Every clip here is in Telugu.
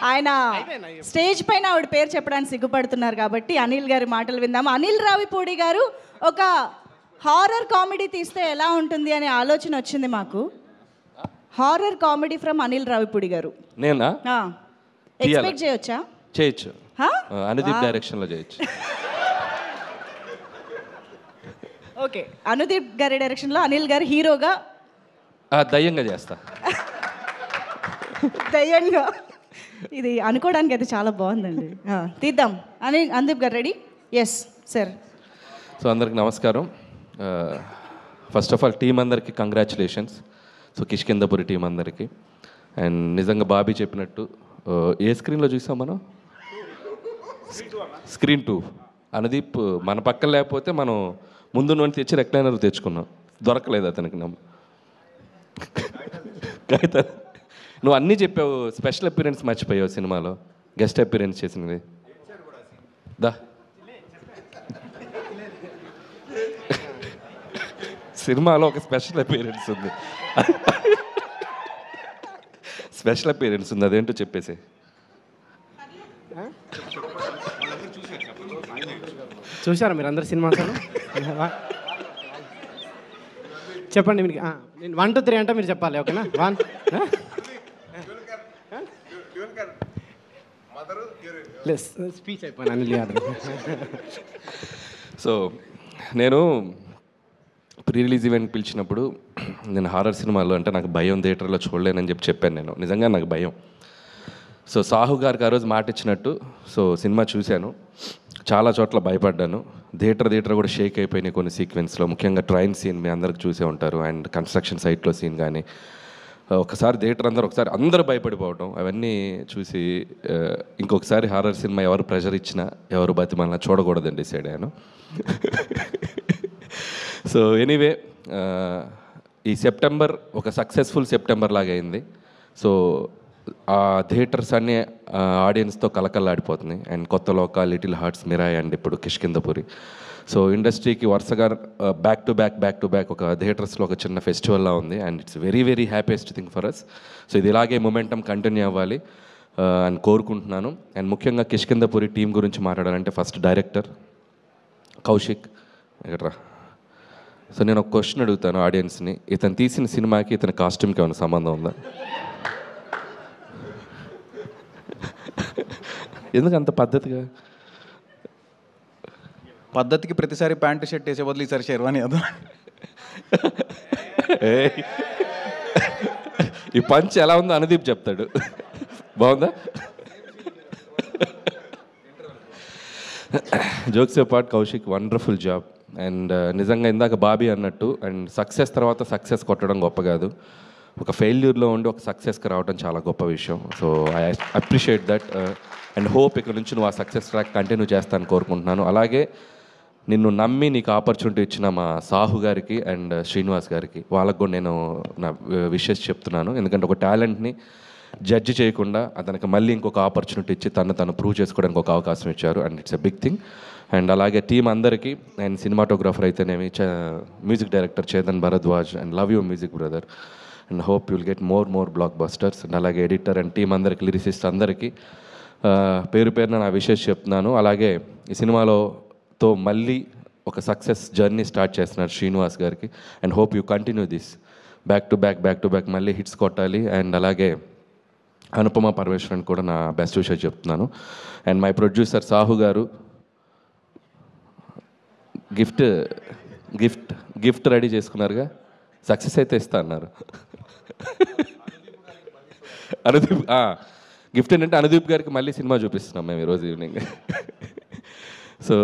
ఆయన స్టేజ్ పైన ఆవిడ పేరు చెప్పడానికి సిగ్గుపడుతున్నారు కాబట్టి అనిల్ గారి మాటలు విందాము. అనిల్ రావిపూడి గారు ఒక హారర్ కామెడీ తీస్తే ఎలా ఉంటుంది అనే ఆలోచన వచ్చింది మాకు. Horror comedy from Anil Ravipudi గారు. నేనా? ఎక్స్పెక్ట్ చేయొచ్చా? చేయొచ్చు. అనుదీప్ డైరెక్షన్లో చేయొచ్చు. ఓకే, అనుదీప్ గారి డైరెక్షన్లో అనిల్ గారు హీరోగా దయ్యంగా చేస్తా. దయ్యంగా. ఇది అనుకోవడానికి అయితే చాలా బాగుందండి. తీద్దాం. అనుదీప్ గారు రెడీ? Yes sir. సో అందరికి నమస్కారం. ఫస్ట్ ఆఫ్ ఆల్ టీం అందరికి కంగ్రాచులేషన్స్. సో కిష్కిందపురి టీం అందరికి. అండ్ నిజంగా బాబీ చెప్పినట్టు ఏ స్క్రీన్లో చూసాం మనం? స్క్రీన్ 2. అనుదీప్ మన పక్కన లేకపోతే మనం ముందు నుండి తెచ్చి రెక్లైనర్ తెచ్చుకున్నాం, దొరకలేదు అతనికి. నువ్వు అన్నీ చెప్పావు, స్పెషల్ అపీరెన్స్ మర్చిపోయావు సినిమాలో, గెస్ట్ అపీరెన్స్ చేసినది. దా సినిమాలో ఒక స్పెషల్ అపీరెన్స్ ఉంది. స్పెషల్ అపీరెన్స్ ఉంది, అదేంటో చెప్పేసి. చూసారా మీరు అందరు సినిమా? చెప్పండి మీరు. నేను 1 2 3 అంటే మీరు చెప్పాలి, ఓకేనా? 1 స్పీచ్ అయిపోయాను అనిల్ యాదవ్. సో నేను ప్రీ రిలీజ్ ఈవెంట్ పిలిచినప్పుడు నేను హారర్ సినిమాలో అంటే నాకు భయం, థియేటర్లో చూడలేనని చెప్పాను. నేను నిజంగా నాకు భయం. సో సాహు గారికి ఆ రోజు మాట ఇచ్చినట్టు సో సినిమా చూశాను, చాలా చోట్ల భయపడ్డాను. థియేటర్ కూడా షేక్ అయిపోయినాయి కొన్ని సీక్వెన్స్లో, ముఖ్యంగా ట్రైన్ సీన్ మీ అందరికి చూసే ఉంటారు. అండ్ కన్స్ట్రక్షన్ సైట్లో సీన్ కానీ ఒకసారి థియేటర్ అందరూ భయపడిపోవటం అవన్నీ చూసి ఇంకొకసారి హారర్ సినిమా ఎవరు ప్రెషర్ ఇచ్చినా ఎవరు బతిమల్లా చూడకూడదని డిసైడ్ అయ్యాను. సో ఎనీవే ఈ సెప్టెంబర్ ఒక సక్సెస్ఫుల్ సెప్టెంబర్ లాగా అయింది. సో ఆ థియేటర్స్ అన్నీ ఆడియన్స్తో కలకల్లాడిపోతున్నాయి. అండ్ కొత్త లోక, లిటిల్ హార్ట్స్, మిరాయ్ అండ్ ఇప్పుడు కిష్కిందపురి. సో ఇండస్ట్రీకి వరుసగా బ్యాక్ టు బ్యాక్ ఒక థియేటర్స్లో ఒక చిన్న ఫెస్టివల్లా ఉంది. And it's very very happiest thing for us. So ఇది ఇలాగే మొమెంటం కంటిన్యూ అవ్వాలి అని కోరుకుంటున్నాను. అండ్ ముఖ్యంగా కిష్కిందపురి టీం గురించి మాట్లాడాలంటే ఫస్ట్ డైరెక్టర్ కౌశిక్ ఎక్కడ్రా. సో నేను ఒక క్వశ్చన్ అడుగుతాను ఆడియన్స్ని, ఇతను తీసిన సినిమాకి ఇతని కాస్ట్యూమ్కి ఏమైనా సంబంధం ఉందా? ఎందుకు అంత పద్ధతిగా? పద్ధతికి ప్రతిసారి ప్యాంటు షర్ట్ వేసే బదులు ఈసారి షెర్వానీ అదో. ఈ పంచ్ ఎలా ఉందో అనుదీప్ చెప్తాడు. బాగుందా? Jokes part Kaushik wonderful job. And నిజంగా ఇందాక బాబీ అన్నట్టు అండ్ సక్సెస్ తర్వాత సక్సెస్ కొట్టడం గొప్ప కాదు, ఒక ఫెయిల్యూర్లో ఉండి ఒక సక్సెస్కి రావడం చాలా గొప్ప విషయం. So I appreciate that and hope ఇక్కడ నుంచి నువ్వు ఆ సక్సెస్ ట్రాక్ కంటిన్యూ చేస్తాను కోరుకుంటున్నాను. అలాగే నిన్ను నమ్మి నీకు ఆపర్చునిటీ ఇచ్చిన మా సాహు గారికి అండ్ శ్రీనివాస్ గారికి, వాళ్ళకు కూడా నేను నా విషెస్ చెప్తున్నాను. ఎందుకంటే ఒక టాలెంట్ని జడ్జి చేయకుండా అతనికి మళ్ళీ ఇంకొక ఆపర్చునిటీ ఇచ్చి తను ప్రూవ్ చేసుకోవడానికి ఒక అవకాశం ఇచ్చారు. And it's a big thing. And అలాగే టీం అందరికీ అండ్ సినిమాటోగ్రాఫర్ అయితేనేమి, music director Chetan Bharadwaj and love you music brother and hope you'll get more blockbusters. And అలాగే ఎడిటర్ అండ్ టీం అందరికి, లిరిసిస్ట్ అందరికీ పేరు పేరున నా విషెస్ చెప్తున్నాను. అలాగే ఈ సినిమాతో మళ్ళీ ఒక సక్సెస్ జర్నీ స్టార్ట్ చేస్తున్నారు శ్రీనివాస్ గారికి. And hope you continue this back to back మళ్ళీ హిట్స్ కొట్టాలి. అండ్ అలాగే అనుపమ పరమేశ్వరన్ కూడా నా బెస్ట్ విషయం చెప్తున్నాను. అండ్ మై ప్రొడ్యూసర్ సాహు గారు గిఫ్ట్ రెడీ చేసుకున్నారుగా, సక్సెస్ అయితే ఇస్తా అన్నారు. అనుదీప్ గిఫ్ట్ ఏంటంటే అనుదీప్ గారికి మళ్ళీ సినిమా చూపిస్తున్నాం మేము ఈరోజు ఈవినింగ్. సో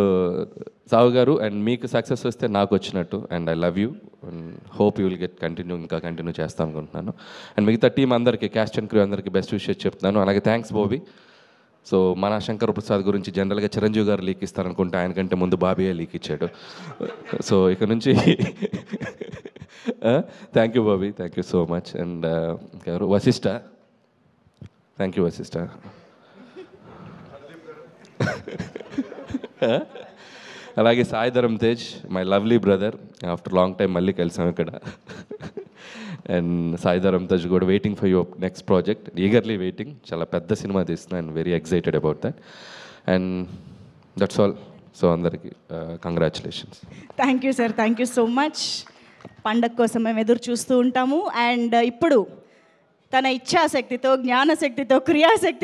సాహు గారు అండ్ మీకు సక్సెస్ వస్తే నాకు వచ్చినట్టు. And I love you and hope you will get continue చేస్తాను అనుకుంటున్నాను. అండ్ మిగతా టీం అందరికీ, క్యాస్ట్ అండ్ క్రూ అందరికీ బెస్ట్ విషెస్ చెప్తున్నాను. అలాగే థ్యాంక్స్ బాబీ. సో మన శంకర్ ప్రసాద్ గురించి జనరల్గా చిరంజీవి గారు లీక్ ఇస్తారనుకుంటే ఆయనకంటే ముందు బాబీయే లీక్ ఇచ్చాడు. సో ఇక నుంచి thank you Bobby, thank you so much. And ఎవరు వశిష్ఠ, థ్యాంక్ యూ వశిష్ఠ. అలాగే Sai Dharam Tej, my lovely brother, after long time మళ్ళీ కలిసాం ఇక్కడ. అండ్ సాయిధరం తజ్ కూడా waiting for your next project, eagerly waiting. చాలా పెద్ద సినిమా తీస్తున్నా and very excited about that. And that's all. So అందరికీ congratulations. Thank you sir, thank you so much. పండగ కోసం మేము ఎదురు చూస్తూ ఉంటాము. అండ్ ఇప్పుడు తన ఇచ్ఛాశక్తితో, జ్ఞానశక్తితో, క్రియాశక్తి